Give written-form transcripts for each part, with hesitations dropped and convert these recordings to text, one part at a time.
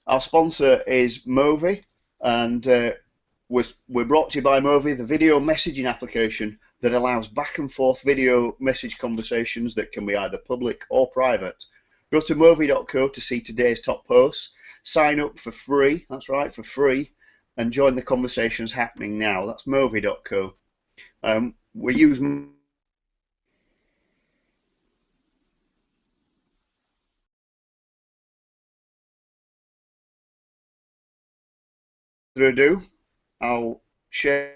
Our sponsor is Movi, and we're brought to you by Movi, the video messaging application that allows back and forth video message conversations that can be either public or private. Go to movi.co to see today's top posts. Sign up for free, that's right, for free, and join the conversations happening now. That's movi.co. We use ado. I'll share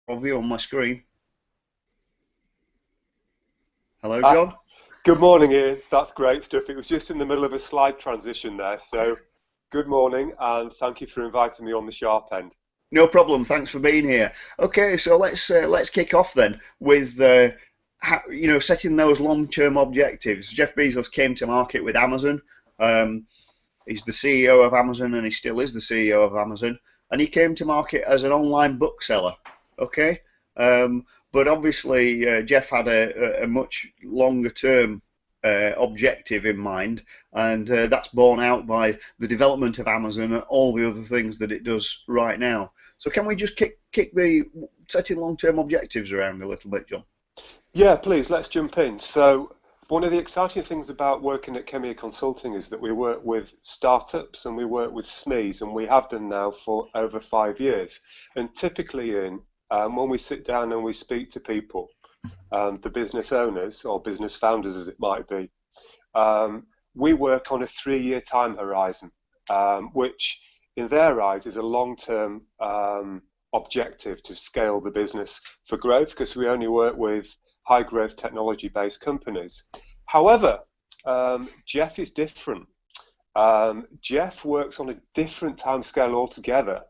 of you on my screen. Hello, John. Good morning, Ian. That's great stuff. It was just in the middle of a slide transition there. So good morning, and thank you for inviting me on the sharp end. No problem. Thanks for being here. Okay, so let's kick off then with setting those long-term objectives. Jeff Bezos came to market with Amazon. He's the CEO of Amazon, and he still is the CEO of Amazon. And he came to market as an online bookseller. Okay, but obviously Jeff had a much longer-term objective in mind, and that's borne out by the development of Amazon and all the other things that it does right now. So can we just kick the setting long-term objectives around a little bit, John? Yeah, please, let's jump in. So one of the exciting things about working at Khemeia Consulting is that we work with startups and we work with SMEs, and we have done now for over 5 years. And typically, when we sit down and we speak to people, the business owners or business founders as it might be, we work on a 3-year time horizon, which in their eyes is a long-term objective to scale the business for growth, because we only work with high growth technology based companies. However, Jeff is different. Jeff works on a different time scale altogether.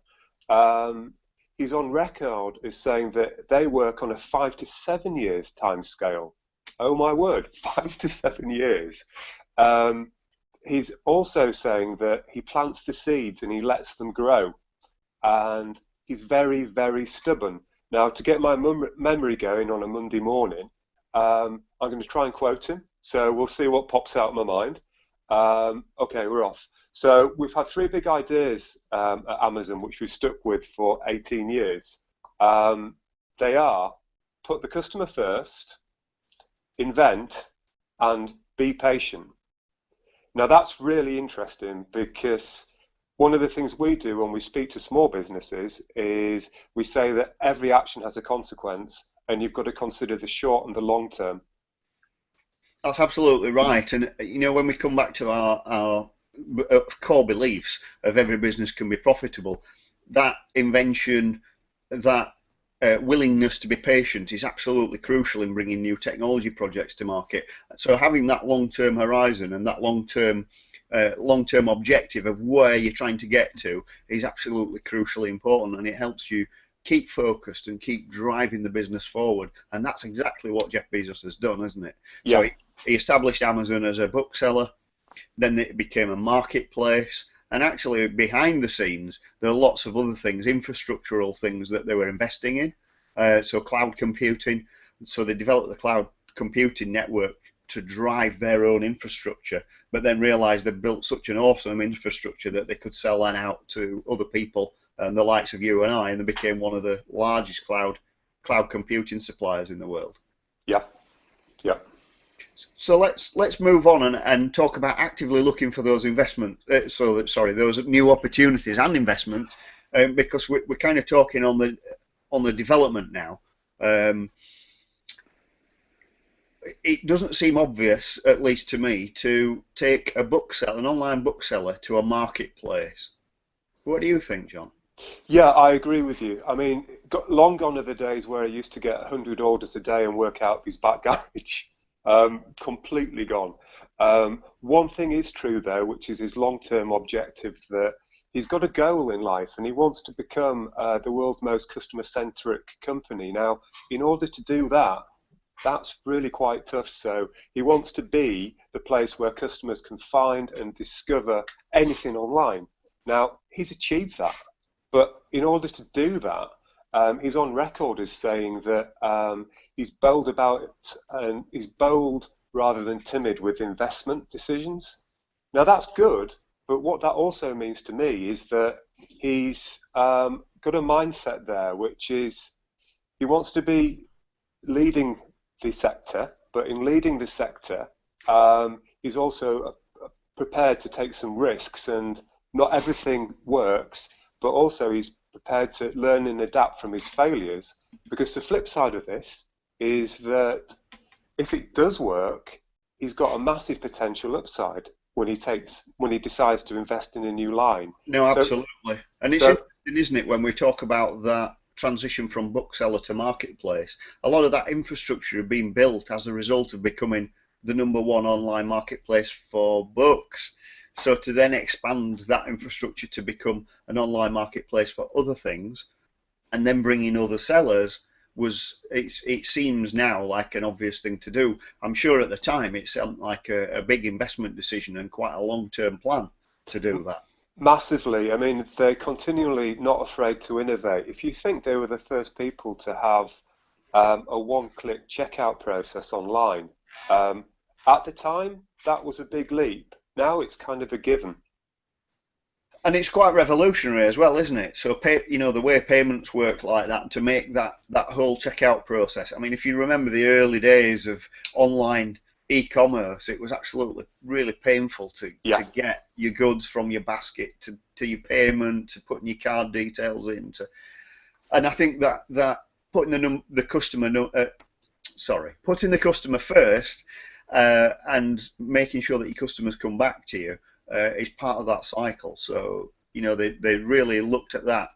He's on record as saying that they work on a 5 to 7 years time scale. Oh my word, 5 to 7 years. He's also saying that he plants the seeds and he lets them grow. And he's very, very stubborn. Now, to get my memory going on a Monday morning, I'm going to try and quote him. So we'll see what pops out of my mind. Okay, we're off. So we've had 3 big ideas at Amazon, which we've stuck with for 18 years. They are put the customer first, invent, and be patient. Now that's really interesting, because one of the things we do when we speak to small businesses is we say that every action has a consequence, and you've got to consider the short and the long term. That's absolutely right. And when we come back to our core beliefs of every business can be profitable, that invention, that willingness to be patient is absolutely crucial in bringing new technology projects to market. So having that long-term horizon and that long-term objective of where you're trying to get to is absolutely crucially important, and it helps you keep focused and keep driving the business forward. And that's exactly what Jeff Bezos has done, isn't it? Yeah. So he established Amazon as a bookseller, then it became a marketplace, and actually behind the scenes there are lots of other things, infrastructural things that they were investing in. So cloud computing, so they developed the cloud computing network to drive their own infrastructure, but then realized they built such an awesome infrastructure that they could sell that out to other people, and the likes of you and I, and they became one of the largest cloud computing suppliers in the world. Yeah, yeah. So let's move on and talk about actively looking for those those new opportunities and investment, because we're kind of talking on the development now. It doesn't seem obvious, at least to me, to take an online bookseller to a marketplace. What do you think, John? Yeah, I agree with you. I mean, long gone are the days where I used to get 100 orders a day and work out of his back garage. Completely gone. One thing is true though, which is his long-term objective, that he's got a goal in life and he wants to become the world's most customer-centric company. Now, in order to do that, that's really quite tough. So he wants to be the place where customers can find and discover anything online. Now, he's achieved that. But in order to do that, he's on record as saying that he's bold about and he's bold rather than timid with investment decisions. Now that's good, but what that also means to me is that he's got a mindset there, which is he wants to be leading the sector, but in leading the sector, he's also prepared to take some risks, and not everything works, but also he's prepared to learn and adapt from his failures, because the flip side of this is that if it does work, he's got a massive potential upside when he decides to invest in a new line. No, absolutely. And it's So interesting, isn't it, when we talk about that transition from bookseller to marketplace, a lot of that infrastructure had been built as a result of becoming the #1 online marketplace for books. So to then expand that infrastructure to become an online marketplace for other things, and then bring in other sellers, it seems now like an obvious thing to do. I'm sure at the time it sounded like a big investment decision and quite a long-term plan to do that. massively, I mean, they're continually not afraid to innovate. If you think they were the first people to have a one-click checkout process online, at the time, that was a big leap. Now it's kind of a given. And it's quite revolutionary as well, isn't it? So, the way payments work like that, to make that whole checkout process. I mean, if you remember the early days of online e-commerce, it was absolutely really painful to Yeah, get your goods from your basket to your payment, to putting your card details in. And I think that putting putting the customer first, and making sure that your customers come back to you, is part of that cycle. So, they really looked at that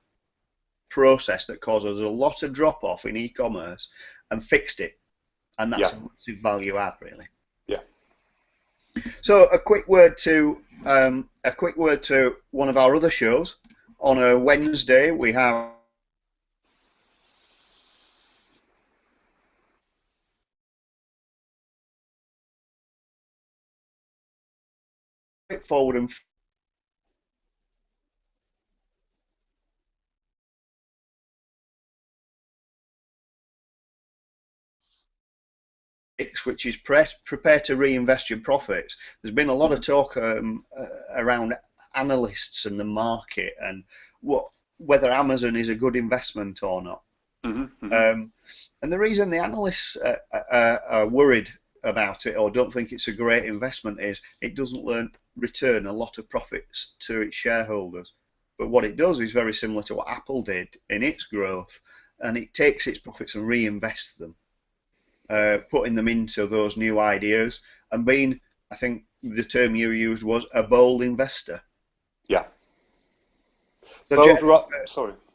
process that causes a lot of drop off in e-commerce and fixed it. And yeah, that's a massive value add, really. yeah. So a quick word to one of our other shows. On a Wednesday, we have straightforward and which is prepare to reinvest your profits. There's been a lot of talk around analysts and the market and whether Amazon is a good investment or not. Mm-hmm, mm-hmm. And the reason the analysts are worried about it or don't think it's a great investment is it doesn't return a lot of profits to its shareholders. But what it does is very similar to what Apple did in its growth, and it takes its profits and reinvests them, putting them into those new ideas and being, I think the term you used was a bold investor. Yeah. So Bold, Jeff,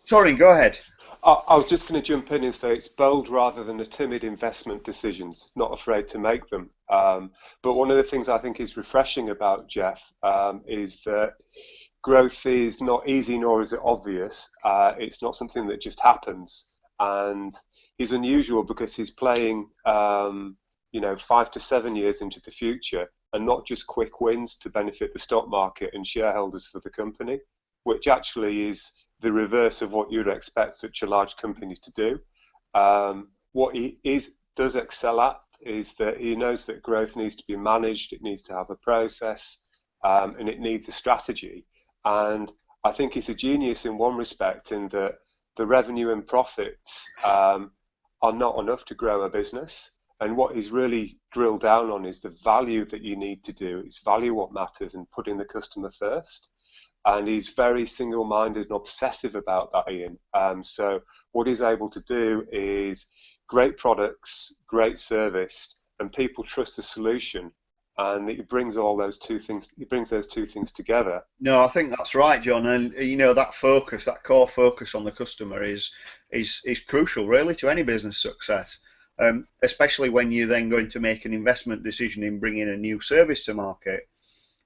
sorry, go ahead. I was just going to jump in and say it's bold rather than a timid investment decisions, not afraid to make them. But one of the things I think is refreshing about Jeff is that growth is not easy, nor is it obvious. It's not something that just happens. And he's unusual because he's playing, 5 to 7 years into the future, and not just quick wins to benefit the stock market and shareholders for the company, which actually is the reverse of what you'd expect such a large company to do. What he does excel at is that he knows that growth needs to be managed, it needs to have a process, and it needs a strategy. And I think he's a genius in one respect, in that the revenue and profits are not enough to grow a business. And what he's really drilled down on is the value that you need to do. It's value what matters, and putting the customer first. And he's very single-minded and obsessive about that, Ian. So what he's able to do is great products, great service, and people trust the solution. And it brings all those two things. He brings those two things together. No, I think that's right, John. And that focus, that core focus on the customer is crucial, really, to any business success. Especially when you're then going to make an investment decision in bringing a new service to market.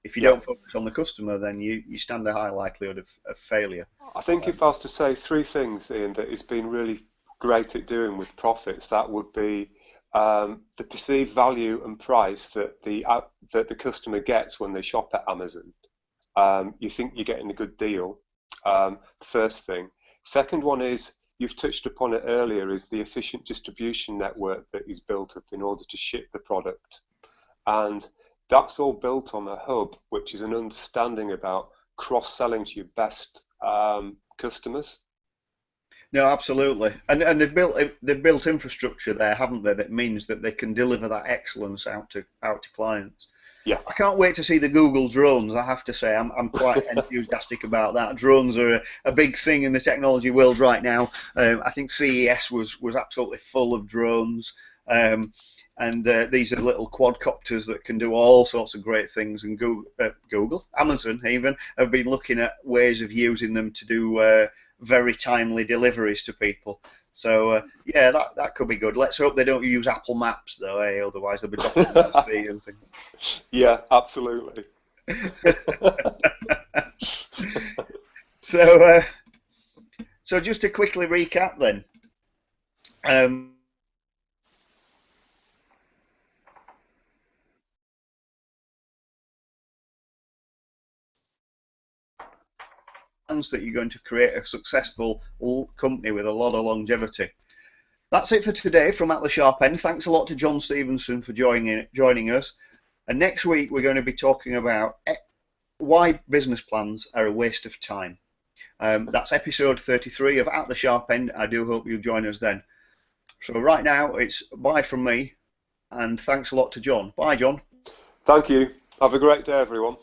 If you Yeah. don't focus on the customer, then you stand a high likelihood of failure. I think if I was to say three things, Ian, that he's been really great at doing with profits, that would be the perceived value and price that the customer gets when they shop at Amazon. You think you're getting a good deal. First thing. Second one is you've touched upon it earlier, is the efficient distribution network that is built up in order to ship the product. And that's all built on a hub, which is an understanding about cross-selling to your best customers. No, absolutely, and they've built infrastructure there, haven't they? That means that they can deliver that excellence out to clients. Yeah. I can't wait to see the Google drones. I have to say, I'm quite enthusiastic about that. Drones are a big thing in the technology world right now. I think CES was absolutely full of drones. And these are little quadcopters that can do all sorts of great things. And Amazon even have been looking at ways of using them to do very timely deliveries to people. So yeah, that could be good. Let's hope they don't use Apple Maps though, otherwise they'll be dropping that sea and things. Yeah, absolutely. So just to quickly recap then. That you're going to create a successful company with a lot of longevity. That's it for today from At the Sharp End. Thanks a lot to Jon Stephenson for joining us. And next week we're going to be talking about why business plans are a waste of time. That's episode 33 of At the Sharp End. I do hope you'll join us then. So right now it's bye from me, and thanks a lot to Jon. Bye, Jon. Thank you. Have a great day, everyone.